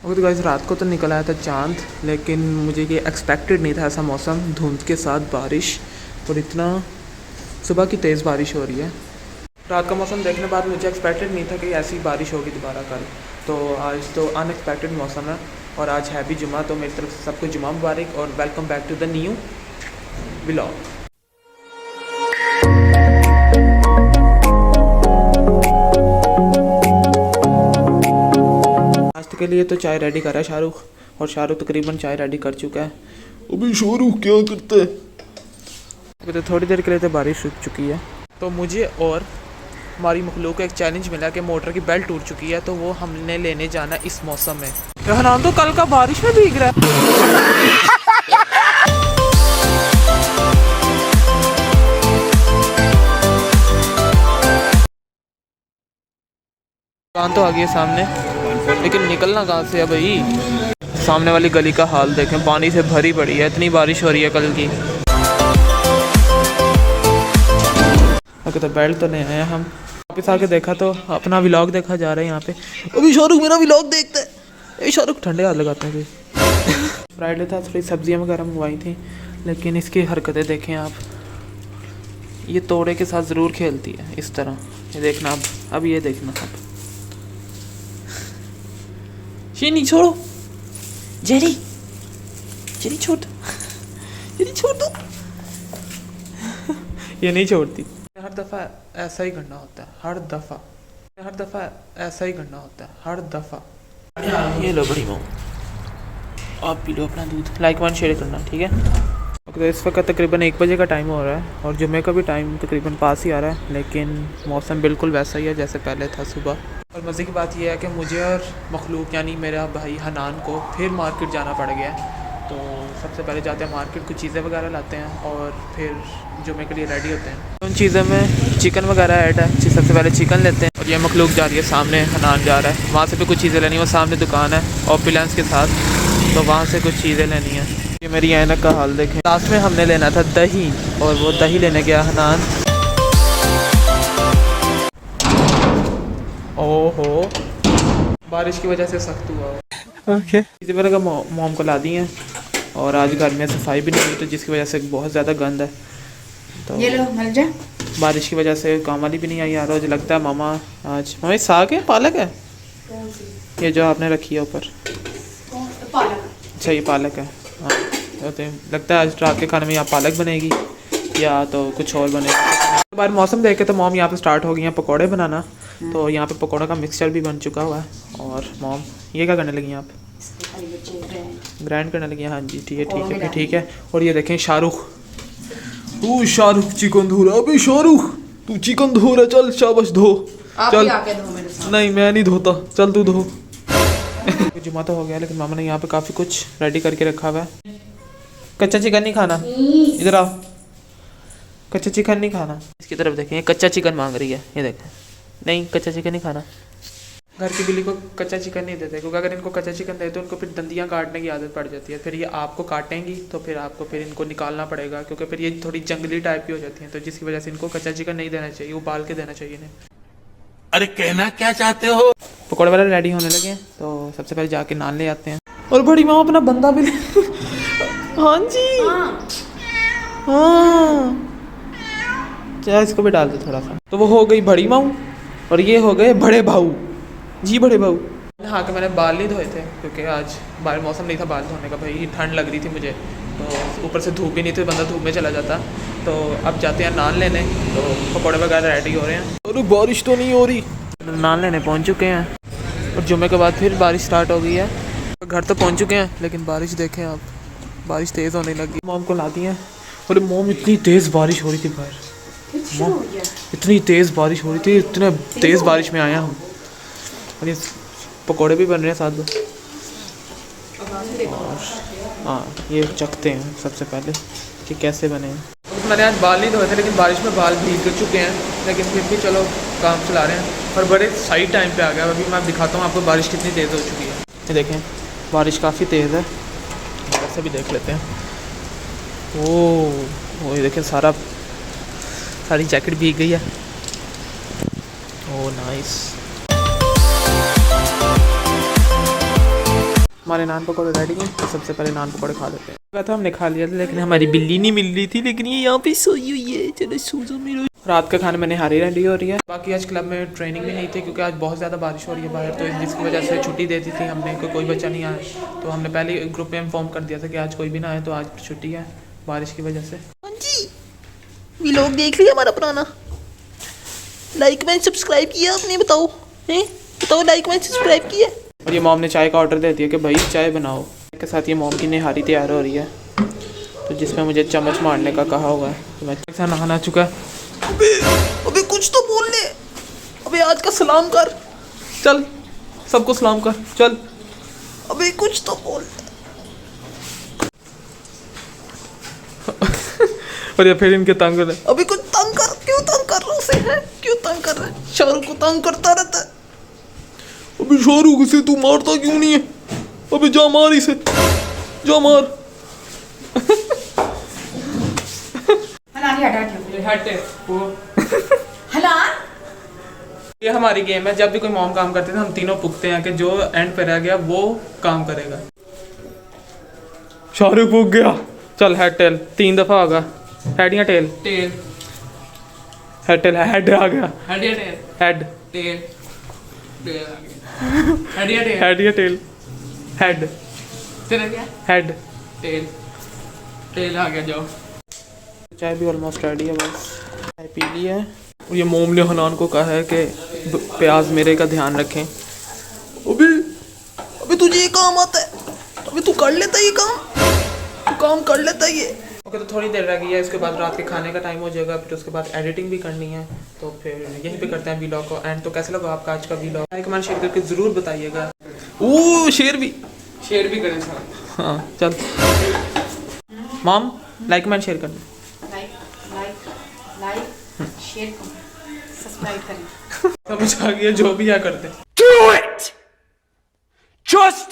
और तो गाइस रात को तो निकल आया था चांद, लेकिन मुझे ये एक्सपेक्टेड नहीं था ऐसा मौसम, धुंध के साथ बारिश और इतना सुबह की तेज़ बारिश हो रही है। रात का मौसम देखने के बाद मुझे एक्सपेक्टेड नहीं था कि ऐसी बारिश होगी दोबारा कल। तो आज तो अनएक्सपेक्टेड मौसम है और आज है भी जुमा, तो मेरी तरफ से सबको जुमा मुबारक और welcome back to the new vlog. नाश्ते के लिए तो चाय रेडी कर रहा है शाहरुख, और शाहरुख तकरीबन चाय रेडी कर चुका है। अभी शाहरुख क्या करता है? अभी तो थोड़ी देर के लिए तो बारिश रुक चुकी है, तो मुझे और हमारी मखलूक को एक चैलेंज मिला कि मोटर की बेल्ट टूट चुकी है, तो वो हमने लेने जाना इस मौसम में। रहनाम तो कल का बारिश में भीग रहा है। दुकान तो आ गई है सामने, लेकिन निकलना कहाँ से है भाई। सामने वाली गली का हाल देखें, पानी से भरी पड़ी है, इतनी बारिश हो रही है कल की। ओके तो बेल्ट तो ले आए हम, वापस आके देखा तो अपना व्लॉग देखा जा रहा है यहाँ पे। अभी शाहरुख मेरा व्लॉग देखता है। अभी शाहरुख ठंडे हाथ लगाते हैं। फ्राइडे था, थोड़ी सब्जियाँ वगैरह मंगवाई थी, लेकिन इसकी हरकतें देखें आप, ये तोड़े के साथ ज़रूर खेलती है इस तरह। ये देखना अब ये देखना अब। शेनी छोड़ो, जेरी जेरी छोड़ दो, जेरी छोड़ दो। ये नहीं छोड़ती। हर दफ़ा ऐसा ही करना होता है, हर दफ़ा ऐसा ही करना होता है, हर दफ़ा। ये लो बड़ी माँ, आप पी लो अपना दूध। लाइक 1 शेयर करना, ठीक है। तो इस वक्त तकरीबन 1 बजे का टाइम हो रहा है और जुम्मे का भी टाइम तकरीबन पास ही आ रहा है, लेकिन मौसम बिल्कुल वैसा ही है जैसे पहले था सुबह। और मज़े की बात यह है कि मुझे और मखलूक यानी मेरा भाई हनान को फिर मार्केट जाना पड़ गया है। तो सबसे पहले जाते हैं मार्केट, कुछ चीज़ें वगैरह लाते हैं और फिर जुम्मे के लिए रेडी होते हैं। उन चीज़ों में चिकन वगैरह ऐड है, सबसे पहले चिकन लेते हैं। और ये मखलूक जा रही है सामने, हनान जा रहा है, वहाँ से भी कुछ चीज़ें लेनी है। वो सामने दुकान है ऑपुलेंस के साथ, तो वहाँ से कुछ चीज़ें लेनी है। ये मेरी ऐनक का हाल देखें। लास्ट में हमने लेना था दही, और वो दही लेने गया हनान। ओहो, बारिश की वजह से सख्त हुआ। ओके, इसी तरह का मोम को ला दी हैं, और आज घर में सफाई भी नहीं हुई, तो जिसकी वजह से बहुत ज़्यादा गंद है। तो ये लो मल जा। बारिश की वजह से काम वाली भी नहीं आई यार। मुझे लगता है मामा आज मम्मी साग है, पालक है, ये जो आपने रखी है ऊपर, पालक। अच्छा ये पालक है। हाँ तो लगता है आज रात के खाने में या पालक बनेगी या तो कुछ और बनेगा। बार मौसम देख के तो मॉम यहाँ पे स्टार्ट हो गई हैं पकौड़े बनाना। तो यहाँ पे पकौड़ों का मिक्सचर भी बन चुका हुआ है। और मॉम ये क्या करने लगी हैं आप? ग्राइंड करने लगी हैं। हाँ जी ठीक है ठीक है ठीक है। और ये देखें शाहरुख, तू शाहरुख चिकन धो रहा। अभी शाहरुख तू चिकन धो रहा, चल शाबाश धो। चल नहीं मैं नहीं धोता, चल तू धो। जुमा तो हो गया, लेकिन मामा ने यहाँ पे काफ़ी कुछ रेडी करके रखा हुआ है। कच्चा चिकन नहीं खाना, इधर आओ। कच्चा चिकन नहीं खाना। इसकी तरफ देखें, ये कच्चा चिकन मांग रही है, ये देखें। नहीं कच्चा चिकन नहीं खाना। घर की बिल्ली को कच्चा चिकन नहीं देते, क्योंकि अगर इनको कच्चा चिकन देते तो उनको फिर दंदियाँ काटने की आदत पड़ जाती है। फिर ये आपको काटेंगी तो फिर आपको फिर इनको निकालना पड़ेगा, क्योंकि फिर ये थोड़ी जंगली टाइप की हो जाती हैं। तो जिसकी वजह से इनको कच्चा चिकन नहीं देना चाहिए, उबाल के देना चाहिए इन्हें। अरे कहना क्या चाहते हो? पकौड़े वाले रेडी होने लगे, तो सबसे पहले जाके नान ले आते हैं। और बड़ी माँ अपना बंदा भी हाँ जी हाँ, चाहे इसको भी डाल दो थोड़ा सा। तो वो हो गई बड़ी माऊ और ये हो गए बड़े भाऊ जी, बड़े भाऊ। हाँ कि मैंने बाल नहीं धोए थे, क्योंकि आज बाहर मौसम नहीं था बाल धोने का, भाई ठंड लग रही थी मुझे, तो ऊपर से धूप भी नहीं थी, बंदा धूप में चला जाता। तो अब जाते हैं नान लेने, तो पकौड़े वगैरह रेडी हो रहे हैं। अरे बारिश तो नहीं हो रही। नान लेने पहुंच चुके हैं, और जुम्मे के बाद फिर बारिश स्टार्ट हो गई है। घर तो पहुंच चुके हैं, लेकिन बारिश देखें आप, बारिश तेज़ होने लगी। मोम को ला दी है। और मोम इतनी तेज़ बारिश हो रही थी बाहर, मोम इतनी तेज़ बारिश हो रही थी, इतने तेज़ बारिश में आया हम। और ये पकौड़े भी बन रहे हैं साथ में। और हाँ ये चखते हैं सबसे पहले कि कैसे बने हैं। मैंने आज बाल नहीं धोए थे, लेकिन बारिश में बाल भीग चुके हैं, लेकिन फिर भी चलो काम चला रहे हैं। और बड़े सही टाइम पे आ गया। अभी मैं दिखाता हूँ आपको बारिश कितनी तेज़ हो चुकी है। ये देखें बारिश काफ़ी तेज़ है, ऐसे भी देख लेते हैं। ओह ये देखें सारी जैकेट भीग गई है। Oh nice. हमारे नान पकौड़े रेडी हैं, तो सबसे पहले नान पकौड़े खा लेते हैं। कहा था हमने खा लिया था, लेकिन हमारी बिल्ली नहीं मिल रही थी, लेकिन ये यहाँ पे सोई हुई है। चलो सो जाओ मेरे। रात का खाने में निहारी रेडी हो रही है। बाकी आज क्लब में ट्रेनिंग भी नहीं थी, क्योंकि आज बहुत ज़्यादा बारिश हो रही है बाहर, तो जिसकी वजह से छुट्टी दे दी थी हमने, कोई बच्चा नहीं आया। तो हमने पहले ग्रुप में इन्फॉर्म कर दिया था कि आज कोई भी ना आए, तो आज छुट्टी है बारिश की वजह से। हाँ जी, व्लॉग देख लिया हमारा पुराना? लाइक मैंने सब्सक्राइब किया आपने? बताओ हैं, बताओ लाइक मैंने सब्सक्राइब किया? और ये मॉम ने चाय का ऑर्डर दे दिया कि भाई चाय बनाओ। के साथ ये मॉम की निहारी तैयार हो रही है, तो जिसमें मुझे चम्मच मारने का कहा हुआ है, तो मैं अच्छा नहाना चुका है। अबे कुछ तो बोल ले। अबे आज का सलाम कर। चल सबको सलाम कर, चल। अबे कुछ तो बोल ले। और ये फिर इनके तंग रहे। अबे कुछ तंग कर, क्यों तंग कर रहा उसे है? क्यों तंग कर रहा है? शाहरुख को तंग करता रहता है। अबे शाहरुख से तू मारता क्यों नहीं है? अबे जा मार इसे, जा मार। हलान हटा हलान। ये हमारी गेम है, जब भी कोई मॉम काम करते थे हम तीनों पुगते हैं कि जो एंड पे रह गया वो काम करेगा। शाहरुख पुग गया। चल हेड टेल 3 दफा होगा। हेड या tail? Tail. Head tail, head आ गया। हेड या टेल? हेड। टेल। टेल आ गया। हेड या टेल? हेड या टेल? हेड। तेरा क्या? हेड। टेल। टेल आ गया, जाओ। चाय भी ऑलमोस्ट रेडी है, बस चाय पी ली है। और ये मोम ने हनान को कहा है कि प्याज मेरे का ध्यान रखें। अबे अबे तुझे ये काम आता है? अबे तू कर लेता है ये काम? तू काम कर लेता है ये? ओके, तो थोड़ी देर रह गई है, इसके बाद रात के खाने का टाइम हो जाएगा, फिर उसके बाद एडिटिंग भी करनी है, तो फिर यहीं पे करते हैं वीलॉग को एंड। तो कैसे लगा आपका आज का वीलॉग? लाइक कमेंट शेयर करके ज़रूर बताइएगा। ओ शेर भी। शेयर भी करें साथ। हाँ चल मॉम लाइक कमेंट शेयर कर दो। लाइक शेयर सब्सक्राइब करें। समझ आ गया, जो भी है करते। Do it! Just